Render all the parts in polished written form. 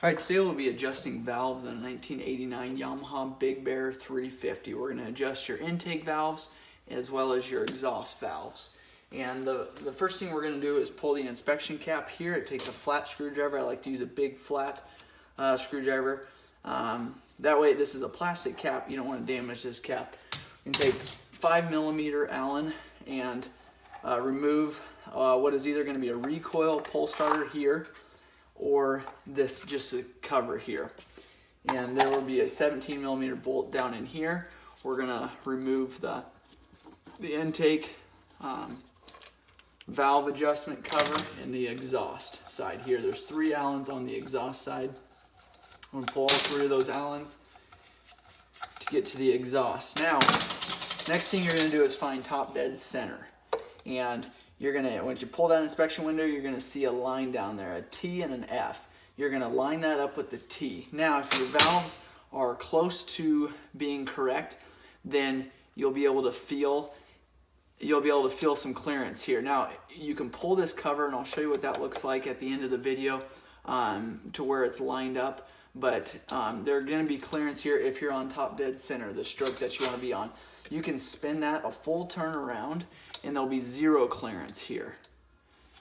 Alright, today we'll be adjusting valves on a 1989 Yamaha Big Bear 350. We're going to adjust your intake valves as well as your exhaust valves. And the first thing we're going to do is pull the inspection cap here. It takes a flat screwdriver. I like to use a big flat screwdriver. That way, this is a plastic cap. You don't want to damage this cap. You can take 5mm Allen and remove what is either going to be a recoil pull starter here, or this just a cover here. And there will be a 17mm bolt down in here. We're gonna remove the intake valve adjustment cover and the exhaust side here. There's 3 Allens on the exhaust side. I'm gonna pull all 3 of those Allens to get to the exhaust. Now, next thing you're gonna do is find top dead center. And you're gonna, once you pull that inspection window, you're gonna see a line down there, a T and an F. You're gonna line that up with the T. Now, if your valves are close to being correct, then you'll be able to feel some clearance here. Now, you can pull this cover, and I'll show you what that looks like at the end of the video to where it's lined up. But there's gonna be clearance here if you're on top dead center, the stroke that you wanna be on. You can spin that a full turn around and there'll be 0 clearance here.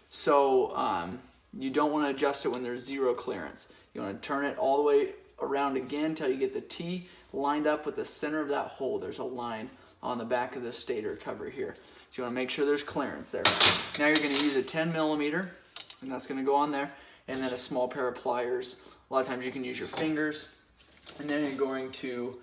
So you don't want to adjust it when there's 0 clearance. You want to turn it all the way around again until you get the T lined up with the center of that hole. There's a line on the back of the stator cover here. So you want to make sure there's clearance there. Now you're going to use a 10mm, and that's going to go on there, and then a small pair of pliers. A lot of times you can use your fingers, and then you're going to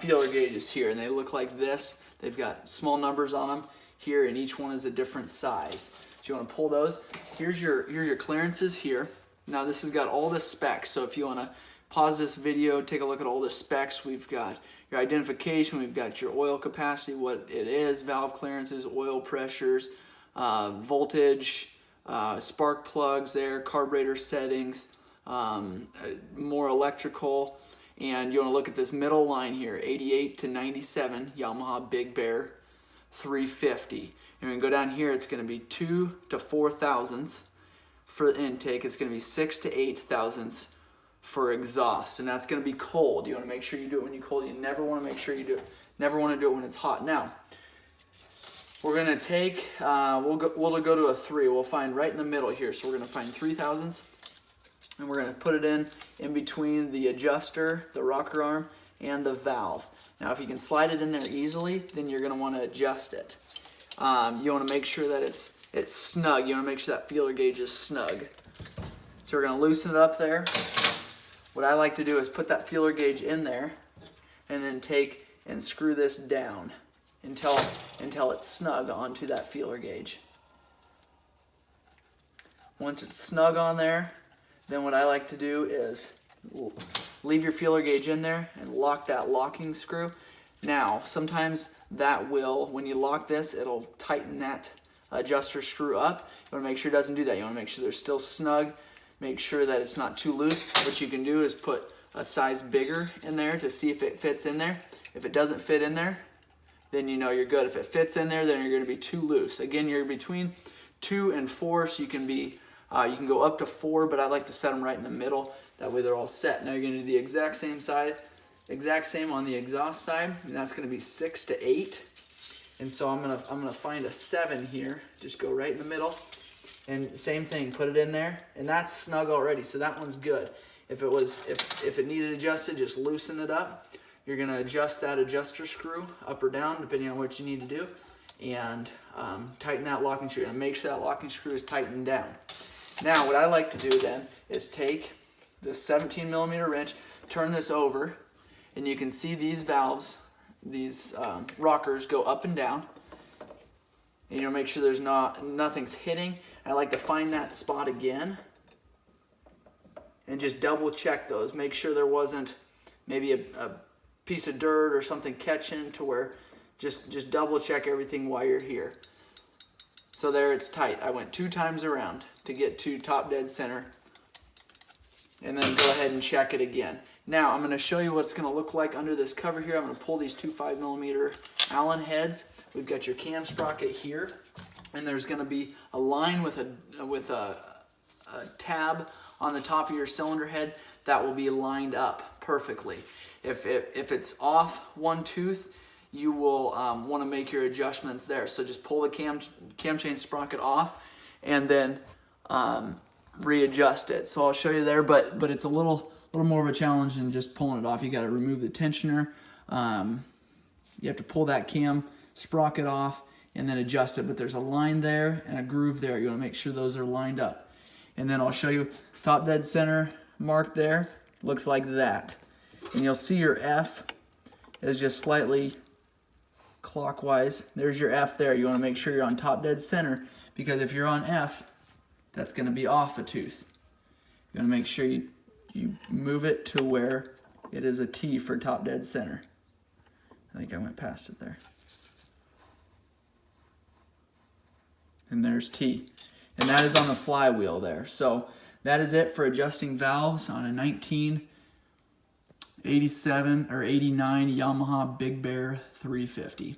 feeler gauges here, and they look like this. They've got small numbers on them here, and each one is a different size. So you want to pull those. Here's your clearances here. Now this has got all the specs, so if you want to pause this video, take a look at all the specs. We've got your identification, we've got your oil capacity, what it is, valve clearances, oil pressures, voltage, spark plugs there, carburetor settings, more electrical. And you want to look at this middle line here, 88 to 97 Yamaha Big Bear 350. And we can go down here, it's going to be 2 to 4 thousandths for intake. It's going to be 6 to 8 thousandths for exhaust, and that's going to be cold. You want to make sure you do it when you're cold. You never want to do it when it's hot. Now, we're going to take, we'll go to a 3. We'll find right in the middle here. So we're going to find 3 thousandths, and we're going to put it in between the adjuster, the rocker arm, and the valve. Now, if you can slide it in there easily, then you're going to want to adjust it. You want to make sure that it's snug. You want to make sure that feeler gauge is snug. So we're going to loosen it up there. What I like to do is put that feeler gauge in there, and then take and screw this down until it's snug onto that feeler gauge. Once it's snug on there, then what I like to do is leave your feeler gauge in there and lock that locking screw. Now, sometimes that will, when you lock this, it'll tighten that adjuster screw up. You want to make sure it doesn't do that. You want to make sure they're still snug. Make sure that it's not too loose. What you can do is put a size bigger in there to see if it fits in there. If it doesn't fit in there, then you know you're good. If it fits in there, then you're going to be too loose. Again, you're between 2 and 4, so you can be you can go up to 4, but I like to set them right in the middle. That way they're all set. Now you're going to do the exact same on the exhaust side, and that's going to be 6 to 8. And so I'm gonna find a 7 here. Just go right in the middle, and same thing. Put it in there, and that's snug already. So that one's good. If it needed adjusted, just loosen it up. You're gonna adjust that adjuster screw up or down depending on what you need to do, and tighten that locking screw. And make sure that locking screw is tightened down. Now, what I like to do then is take this 17mm wrench, turn this over, and you can see these valves, these rockers go up and down. And you'll make sure there's nothing's hitting. I like to find that spot again and just double check those. Make sure there wasn't maybe a piece of dirt or something catching, to where just double check everything while you're here. So there, it's tight. I went 2 times around to get to top dead center, and then go ahead and check it again. Now I'm going to show you what it's going to look like under this cover here. I'm going to pull these 2 5mm Allen heads. We've got your cam sprocket here, and there's going to be a line with a tab on the top of your cylinder head, that will be lined up perfectly. If it's off one tooth, you will want to make your adjustments there. So just pull the cam chain sprocket off and then readjust it. So I'll show you there, but it's a little more of a challenge than just pulling it off. You got to remove the tensioner. You have to pull that cam sprocket off and then adjust it, but there's a line there and a groove there. You want to make sure those are lined up. And then I'll show you top dead center mark there. Looks like that. And you'll see your F is just slightly clockwise. There's your F there. You want to make sure you're on top dead center, because if you're on F, that's going to be off a tooth. You want to make sure you move it to where it is a T for top dead center. I think I went past it there. And there's T. And that is on the flywheel there. So that is it for adjusting valves on a 1987 or 89 Yamaha Big Bear 350.